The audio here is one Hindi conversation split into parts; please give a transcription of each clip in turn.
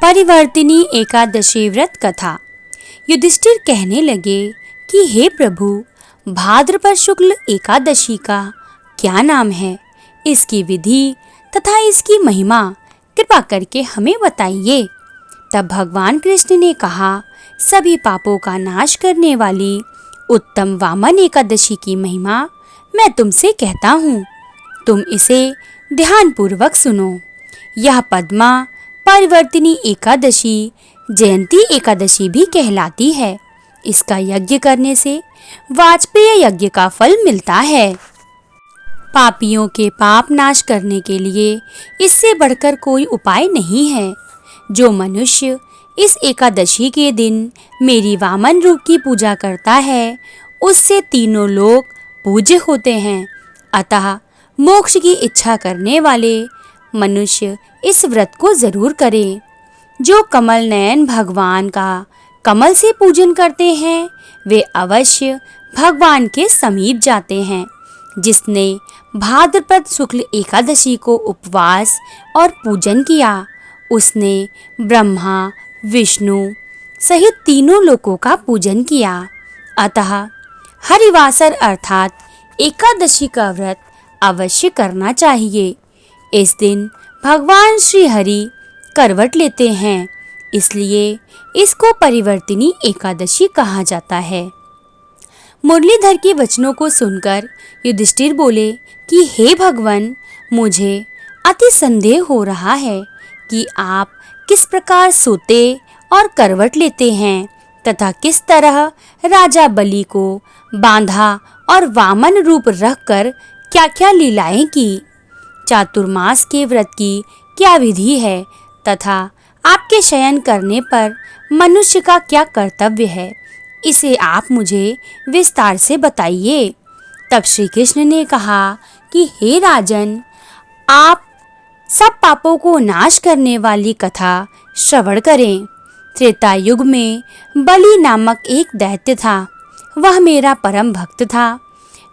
परिवर्तिनी एकादशी व्रत कथा। युधिष्ठिर कहने लगे कि हे प्रभु, भाद्रपद शुक्ल एकादशी का क्या नाम है, इसकी विधि तथा इसकी महिमा कृपा करके हमें बताइए। तब भगवान कृष्ण ने कहा, सभी पापों का नाश करने वाली उत्तम वामन एकादशी की महिमा मैं तुमसे कहता हूँ, तुम इसे ध्यानपूर्वक सुनो। यह पद्मा परिवर्तिनी एकादशी जयंती एकादशी भी कहलाती है। इसका यज्ञ करने से वाजपेय यज्ञ का फल मिलता है। पापियों के पाप नाश करने के लिए इससे बढ़कर कोई उपाय नहीं है। जो मनुष्य इस एकादशी के दिन मेरी वामन रूप की पूजा करता है, उससे तीनों लोग पूज्य होते हैं। अतः मोक्ष की इच्छा करने वाले मनुष्य इस व्रत को जरूर करें। जो कमल नयन भगवान का कमल से पूजन करते हैं, वे अवश्य भगवान के समीप जाते हैं। जिसने भाद्रपद शुक्ल एकादशी को उपवास और पूजन किया, उसने ब्रह्मा विष्णु सहित तीनों लोकों का पूजन किया। अतः हरिवासर अर्थात एकादशी का व्रत अवश्य करना चाहिए। इस दिन भगवान श्री हरि करवट लेते हैं, इसलिए इसको परिवर्तिनी एकादशी कहा जाता है। मुरलीधर के वचनों को सुनकर युधिष्ठिर बोले कि हे भगवान, मुझे अति संदेह हो रहा है कि आप किस प्रकार सोते और करवट लेते हैं तथा किस तरह राजा बलि को बांधा और वामन रूप रखकर क्या-क्या लीलाएं की। चातुर्मास के व्रत की क्या विधि है तथा आपके शयन करने पर मनुष्य का क्या कर्तव्य है, इसे आप मुझे विस्तार से बताइए। तब श्री कृष्ण ने कहा कि हे राजन, आप सब पापों को नाश करने वाली कथा श्रवण करें। त्रेता युग में बलि नामक एक दैत्य था। वह मेरा परम भक्त था।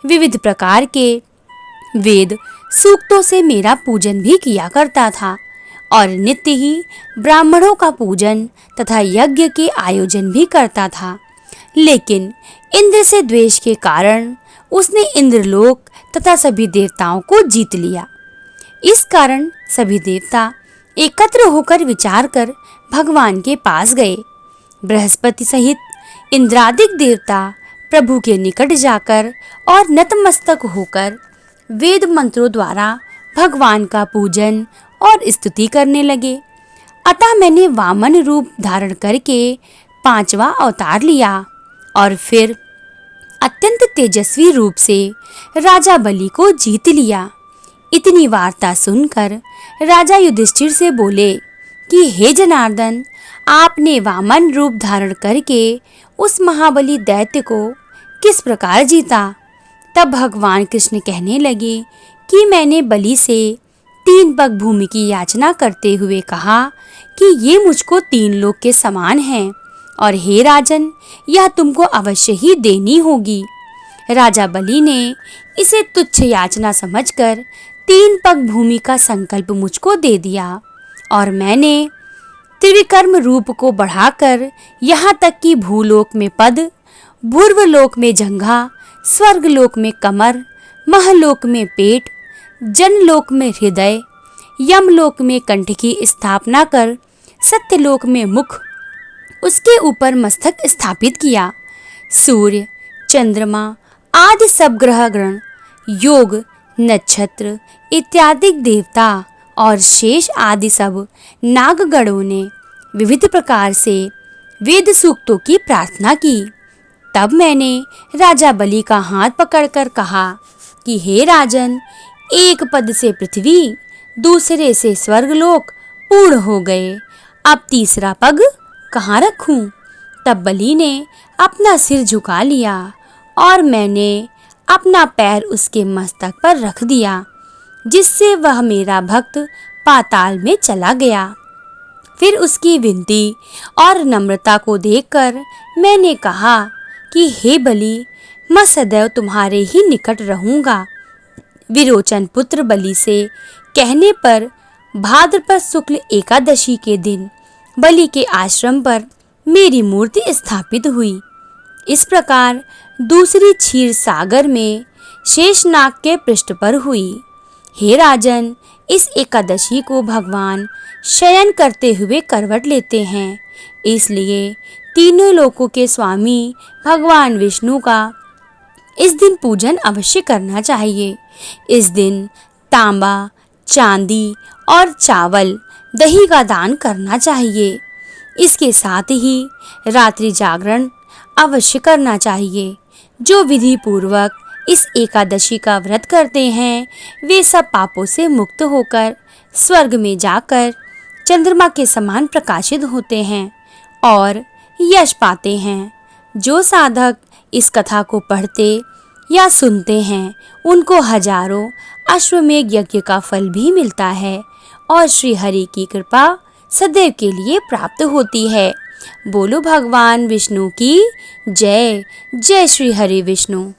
विविध प्रकार के वेद सूक्तों से मेरा पूजन भी किया करता था और नित्य ही ब्राह्मणों का पूजन तथा यज्ञ के आयोजन भी करता था। लेकिन इंद्र से द्वेष के कारण उसने इंद्रलोक तथा सभी देवताओं को जीत लिया। इस कारण सभी देवता एकत्र होकर विचार कर भगवान के पास गए। बृहस्पति सहित इंद्रादिक देवता प्रभु के निकट जाकर और नतमस्तक होकर वेद मंत्रों द्वारा भगवान का पूजन और स्तुति करने लगे। अतः मैंने वामन रूप धारण करके 5वां अवतार लिया और फिर अत्यंत तेजस्वी रूप से राजा बलि को जीत लिया। इतनी वार्ता सुनकर राजा युधिष्ठिर से बोले कि हे जनार्दन, आपने वामन रूप धारण करके उस महाबली दैत्य को किस प्रकार जीता। तब भगवान कृष्ण कहने लगे कि मैंने बलि से 3 पग भूमि की याचना करते हुए कहा कि ये मुझको 3 लोक के समान हैं और हे राजन, यह तुमको अवश्य ही देनी होगी। राजा बलि ने इसे तुच्छ याचना समझकर 3 पग भूमि का संकल्प मुझको दे दिया और मैंने त्रिविक्रम रूप को बढ़ाकर यहाँ तक कि भूलोक में पद, भूर्वलोक में जंघा, स्वर्गलोक में कमर, महलोक में पेट, जनलोक में हृदय, यमलोक में कंठ की स्थापना कर सत्यलोक में मुख, उसके ऊपर मस्तक स्थापित किया। सूर्य, चंद्रमा आदि सब ग्रह गण, योग, नक्षत्र इत्यादि देवता और शेष आदि सब नागगणों ने विविध प्रकार से वेद सूक्तों की प्रार्थना की। तब मैंने राजा बलि का हाथ पकड़कर कहा कि हे राजन, एक पद से पृथ्वी, दूसरे से स्वर्गलोक पूर्ण हो गए, अब तीसरा पग कहाँ रखूं। तब बलि ने अपना सिर झुका लिया और मैंने अपना पैर उसके मस्तक पर रख दिया, जिससे वह मेरा भक्त पाताल में चला गया। फिर उसकी विनती और नम्रता को देखकर मैंने कहा कि हे बलि, मैं सदैव तुम्हारे ही निकट रहूंगा। विरोचन पुत्र बलि से कहने पर भाद्रपद शुक्ल एकादशी के दिन बलि के आश्रम पर मेरी मूर्ति स्थापित हुई। इस प्रकार दूसरी क्षीर सागर में शेषनाग के पृष्ठ पर हुई। हे राजन, इस एकादशी को भगवान शयन करते हुए करवट लेते हैं, इसलिए तीनों लोकों के स्वामी भगवान विष्णु का इस दिन पूजन अवश्य करना चाहिए। इस दिन तांबा, चांदी और चावल, दही का दान करना चाहिए। इसके साथ ही रात्रि जागरण अवश्य करना चाहिए। जो विधि पूर्वक इस एकादशी का व्रत करते हैं, वे सब पापों से मुक्त होकर स्वर्ग में जाकर चंद्रमा के समान प्रकाशित होते हैं और यश पाते हैं। जो साधक इस कथा को पढ़ते या सुनते हैं, उनको हजारों अश्वमेध यज्ञ का फल भी मिलता है और श्री हरि की कृपा सदैव के लिए प्राप्त होती है। बोलो भगवान विष्णु की जय। जय श्री हरि विष्णु।